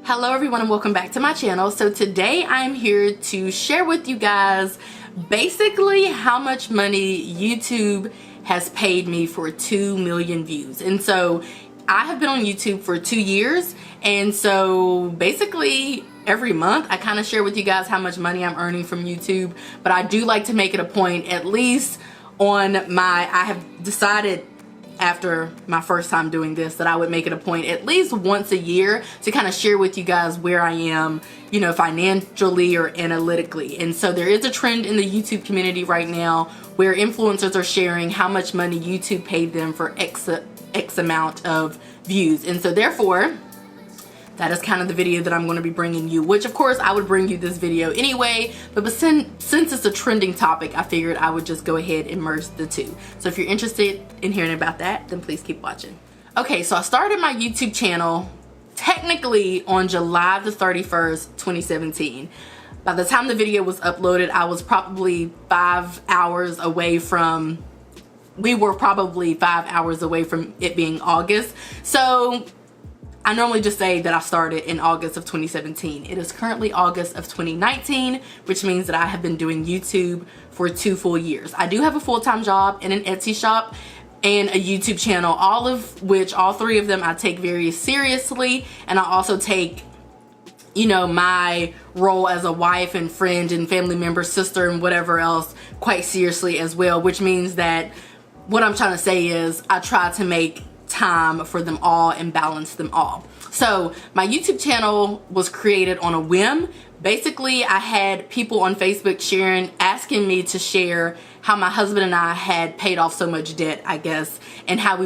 Hello everyone and welcome back to my channel. So today I'm here to share with you guys basically how much money YouTube has paid me for 2 million views. And so I have been on YouTube for 2 years, and so basically every month I kind of share with you guys how much money I'm earning from YouTube. But I do like to make it a point, at least on my, I have decided after my first time doing this that I would make it a point at least once a year to kind of share with you guys where I am, you know, financially or analytically. And so there is a trend in the YouTube community right now where influencers are sharing how much money YouTube paid them for X amount of views. And so therefore, that is kind of the video that I'm going to be bringing you, which of course I would bring you this video anyway, but since it's a trending topic, I figured I would just go ahead and merge the two. So if you're interested in hearing about that, then please keep watching. Okay, so I started my YouTube channel technically on July the 31st, 2017. By the time the video was uploaded, I was probably 5 hours away from, we were probably 5 hours away from it being August. So I normally just say that I started in August of 2017. It is currently August of 2019, which means that I have been doing YouTube for 2 full years. I do have a full-time job in an Etsy shop and a YouTube channel, all of which, all 3 of them, I take very seriously. And I also take, you know, my role as a wife and friend and family member, sister, and whatever else quite seriously as well, which means that what I'm trying to say is I try to make time for them all and balance them all. So my YouTube channel was created on a whim. Basically, I had people on Facebook asking me to share how my husband and I had paid off so much debt, I guess, and how I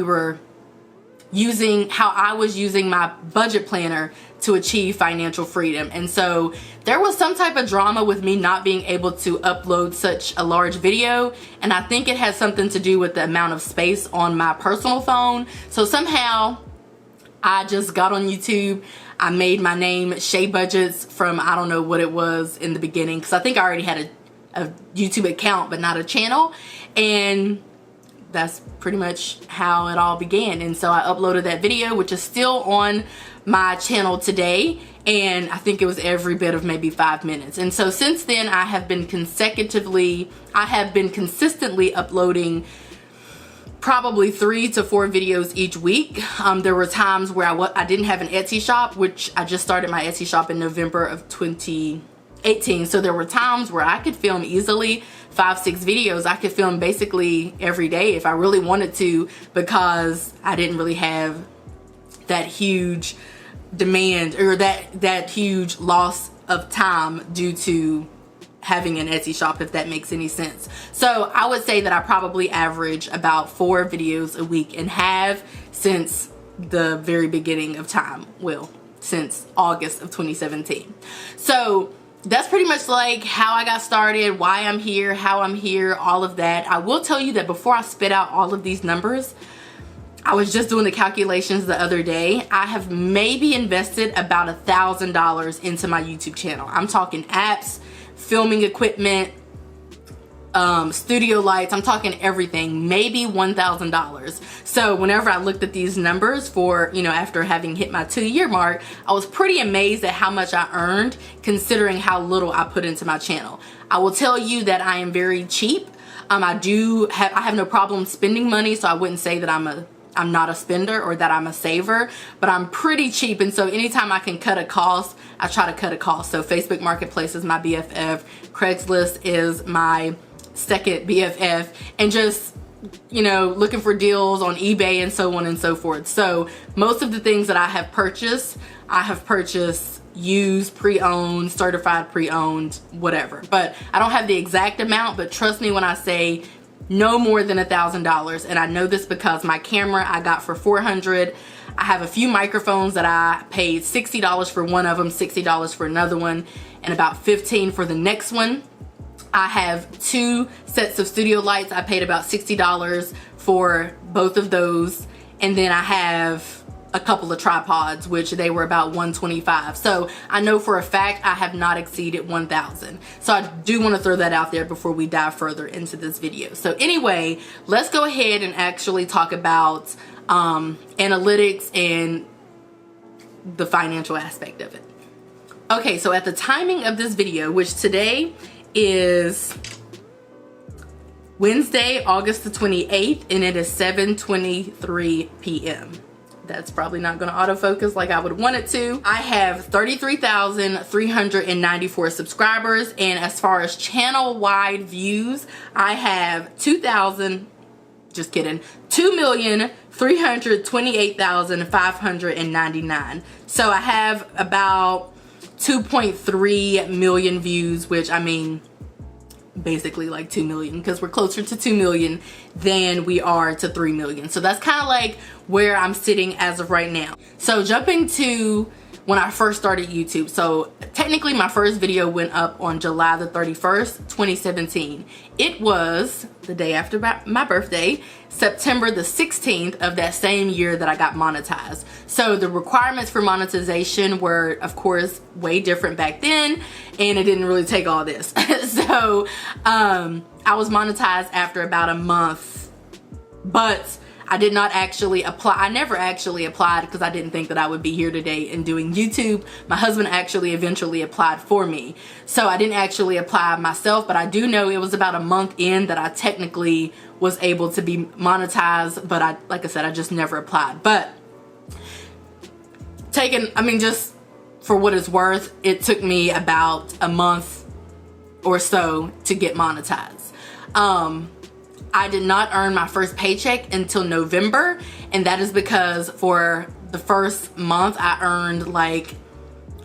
was using my budget planner to achieve financial freedom. And so there was some type of drama with me not being able to upload such a large video, and I think it has something to do with the amount of space on my personal phone. So somehow I just got on YouTube. I made my name Shay Budgets from, I don't know what it was in the beginning, because I think I already had a YouTube account but not a channel, and that's pretty much how it all began. And so I uploaded that video, which is still on my channel today, and I think it was every bit of maybe 5 minutes. And so since then I have been consistently uploading probably 3 to 4 videos each week. There were times where I didn't have an Etsy shop, which I just started my Etsy shop in November of 2018. So there were times where I could film easily 5-6 videos. I could film basically every day if I really wanted to, because I didn't really have that huge demand or that huge loss of time due to having an Etsy shop, if that makes any sense. So I would say that I probably average about 4 videos a week and have since the very beginning of time. Well, since August of 2017. So that's pretty much like how I got started, why I'm here, how I'm here, all of that. I will tell you that before I spit out all of these numbers, I was just doing the calculations the other day. I have maybe invested about $1,000 into my YouTube channel. I'm talking apps, filming equipment, studio lights, I'm talking everything, maybe $1,000. So whenever I looked at these numbers for, you know, after having hit my 2-year mark, I was pretty amazed at how much I earned considering how little I put into my channel. I will tell you that I am very cheap. I have no problem spending money, so I wouldn't say that I'm not a spender or that I'm a saver, but I'm pretty cheap. And so anytime I can cut a cost, I try to cut a cost. So Facebook Marketplace is my BFF, Craigslist is my second BFF, and just, you know, looking for deals on eBay and so on and so forth. So most of the things that I have purchased used, pre-owned, certified pre-owned, whatever. But I don't have the exact amount, but trust me when I say no more than $1,000. And I know this because my camera I got for $400. I have a few microphones that I paid $60 for one of them, $60 for another one, and about $15 for the next one. I have 2 sets of studio lights. I paid about $60 for both of those. And then I have a couple of tripods, which they were about $125. So I know for a fact I have not exceeded $1,000. So I do want to throw that out there before we dive further into this video. So anyway, let's go ahead and actually talk about analytics and the financial aspect of it. Okay, so at the timing of this video, which today is Wednesday, August the 28th, and it is 7:23 p.m. That's probably not going to autofocus like I would want it to. I have 33,394 subscribers, and as far as channel-wide views, I have 2,328,599. So I have about 2.3 million views, which, I mean, basically like 2 million, because we're closer to 2 million than we are to 3 million. So that's kind of like where I'm sitting as of right now. So jumping to when I first started YouTube. So technically my first video went up on July the 31st, 2017. It was the day after my birthday, September the 16th of that same year that I got monetized. So the requirements for monetization were, of course, way different back then, and it didn't really take all this. So I was monetized after about a month, but I did not actually apply. I never actually applied because I didn't think that I would be here today and doing YouTube. My husband actually eventually applied for me. So I didn't actually apply myself, but I do know it was about a month in that I technically was able to be monetized, but like I said, I just never applied. But just for what it's worth, it took me about a month or so to get monetized. I did not earn my first paycheck until November, and that is because for the first month I earned like,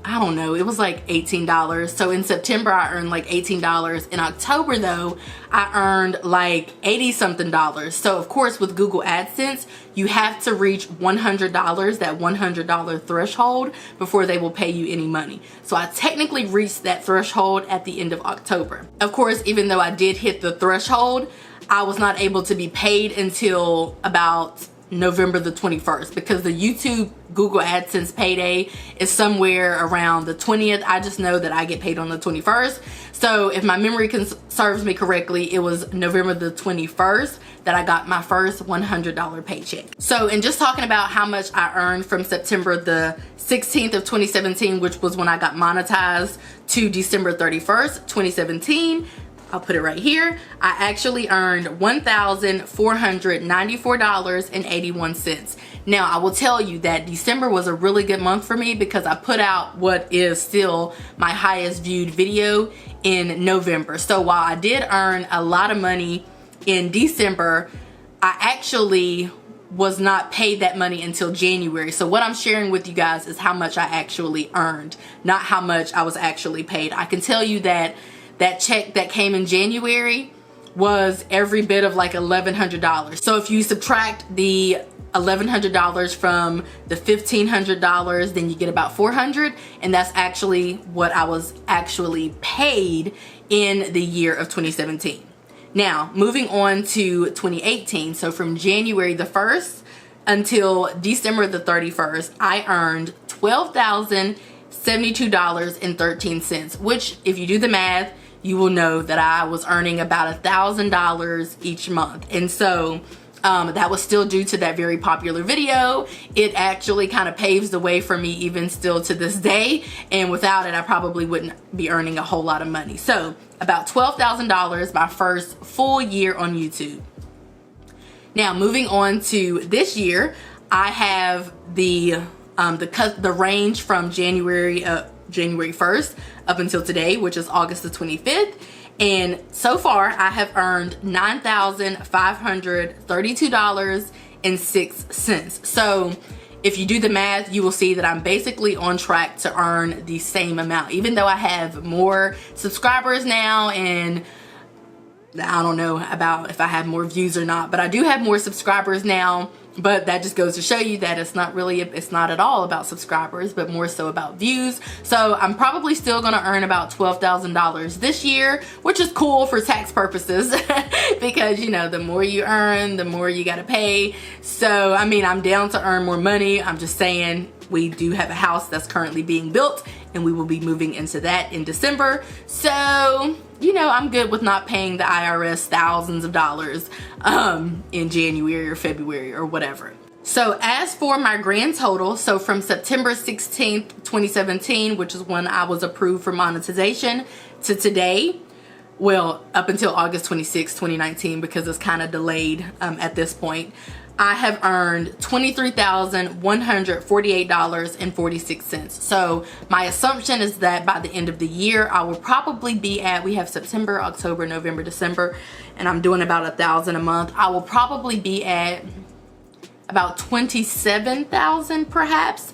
I don't know, it was like $18. So in September I earned like $18. In October though, I earned like 80 something dollars. So of course with Google AdSense, you have to reach $100, that $100 threshold, before they will pay you any money. So I technically reached that threshold at the end of October. Of course, even though I did hit the threshold, I was not able to be paid until about November the 21st, because the YouTube Google AdSense payday is somewhere around the 20th. I just know that I get paid on the 21st. So if my memory serves me correctly, it was November the 21st that I got my first $100 paycheck. So in just talking about how much I earned from September the 16th of 2017, which was when I got monetized, to December 31st, 2017, I'll put it right here, I actually earned $1,494.81. Now, I will tell you that December was a really good month for me because I put out what is still my highest viewed video in November. So while I did earn a lot of money in December, I actually was not paid that money until January. So what I'm sharing with you guys is how much I actually earned, not how much I was actually paid. I can tell you that that check that came in January was every bit of like $1,100. So if you subtract the $1,100 from the $1,500, then you get about $400, and that's actually what I was actually paid in the year of 2017. Now, moving on to 2018, so from January the 1st until December the 31st, I earned $12,072.13, which, if you do the math, you will know that I was earning about $1,000 each month. And so that was still due to that very popular video. It actually kind of paves the way for me even still to this day, and without it I probably wouldn't be earning a whole lot of money. So about $12,000 my first full year on YouTube. Now moving on to this year, I have the range from January 1st up until today, which is August the 25th. And so far I have earned $9,532.06. So if you do the math, you will see that I'm basically on track to earn the same amount, even though I have more subscribers now, and I don't know about if I have more views or not, but I do have more subscribers now. But that just goes to show you that it's not at all about subscribers, but more so about views. So I'm probably still gonna earn about $12,000 this year, which is cool for tax purposes because, you know, the more you earn, the more you gotta pay. So, I mean, I'm down to earn more money. I'm just saying, we do have a house that's currently being built, and we will be moving into that in December. So, you know, I'm good with not paying the IRS thousands of dollars in January or February or whatever. So as for my grand total, so from September 16th, 2017, which is when I was approved for monetization, to today, well, up until August 26, 2019, because it's kind of delayed at this point, I have earned $23,148.46. So my assumption is that by the end of the year, I will probably be at, we have September, October, November, December, and I'm doing about 1,000 a month. I will probably be at about 27,000 perhaps,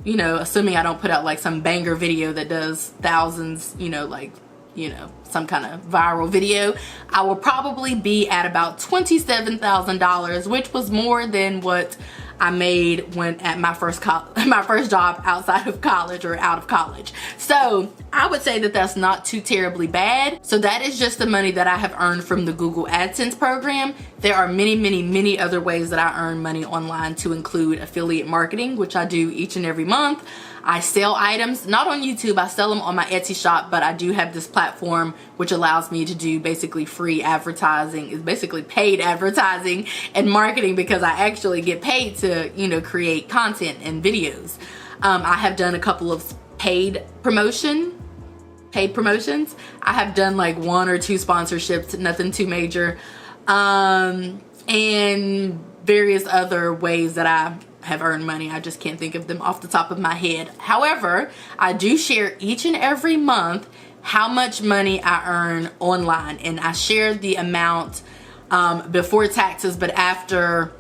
you know, assuming I don't put out like some banger video that does thousands, you know, like, you know, some kind of viral video. I will probably be at about $27,000, which was more than what I made when at my first job outside of college or out of college. So I would say that that's not too terribly bad. So that is just the money that I have earned from the Google AdSense program. There are many other ways that I earn money online, to include affiliate marketing, which I do each and every month. I sell items, not on YouTube, I sell them on my Etsy shop, but I do have this platform which allows me to do basically free advertising. It's basically paid advertising and marketing, because I actually get paid to, you know, create content and videos. I have done a couple of paid promotions. I have done like 1 or 2 sponsorships, nothing too major, and various other ways that I have earned money. I just can't think of them off the top of my head. However, I do share each and every month how much money I earn online, and I share the amount before taxes, but after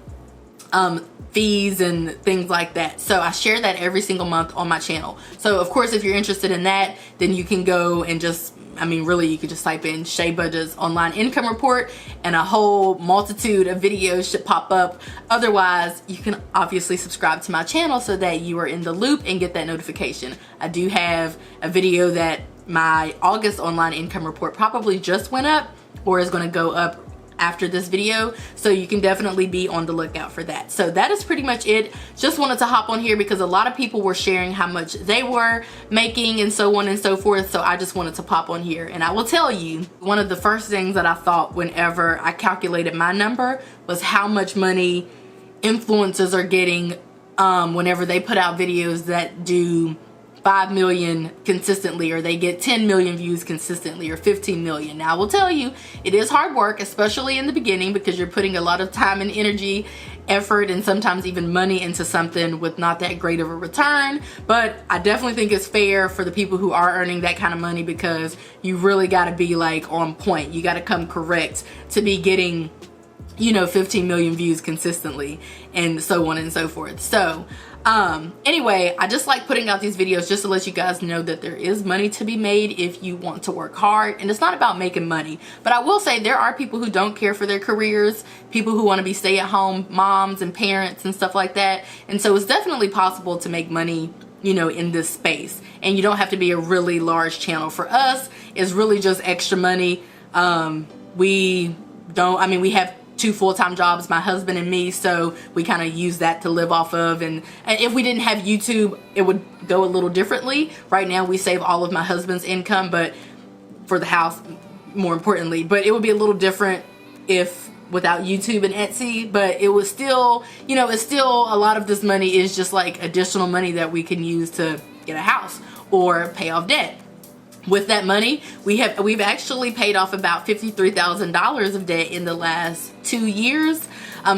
fees and things like that. So I share that every single month on my channel. So of course, if you're interested in that, then you can go and just, I mean, really, you could just type in Shay Budget's online income report and a whole multitude of videos should pop up. Otherwise, you can obviously subscribe to my channel so that you are in the loop and get that notification. I do have a video that my August online income report probably just went up, or is going to go up after this video, so you can definitely be on the lookout for that. So that is pretty much it. Just wanted to hop on here because a lot of people were sharing how much they were making and so on and so forth, so I just wanted to pop on here. And I will tell you, one of the first things that I thought whenever I calculated my number was how much money influencers are getting whenever they put out videos that do 5 million consistently, or they get 10 million views consistently, or 15 million. Now I will tell you, it is hard work, especially in the beginning, because you're putting a lot of time and energy, effort, and sometimes even money into something with not that great of a return. But I definitely think it's fair for the people who are earning that kind of money, because you really got to be like on point. You got to come correct to be getting, you know, 15 million views consistently, and so on and so forth. So anyway, I just like putting out these videos just to let you guys know that there is money to be made if you want to work hard. And it's not about making money, but I will say there are people who don't care for their careers, people who want to be stay-at-home moms and parents and stuff like that. And so it's definitely possible to make money, you know, in this space. And you don't have to be a really large channel. For us, it's really just extra money. We have 2 full-time jobs, my husband and me, so we kind of use that to live off of. And if we didn't have YouTube, it would go a little differently. Right now we save all of my husband's income, but for the house, more importantly, but it would be a little different if without YouTube and Etsy. But it was still, you know, it's still, a lot of this money is just like additional money that we can use to get a house or pay off debt. With that money, we've actually paid off about $53,000 of debt in the last 2 years.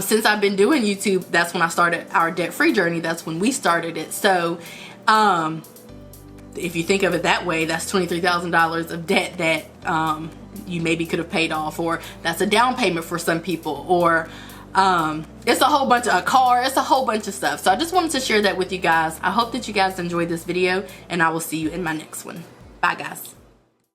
Since I've been doing YouTube, that's when I started our debt-free journey. That's when we started it. So if you think of it that way, that's $23,000 of debt that you maybe could have paid off, or that's a down payment for some people, or it's a whole bunch of a car, it's a whole bunch of stuff. So I just wanted to share that with you guys. I hope that you guys enjoyed this video, and I will see you in my next one. Bye guys.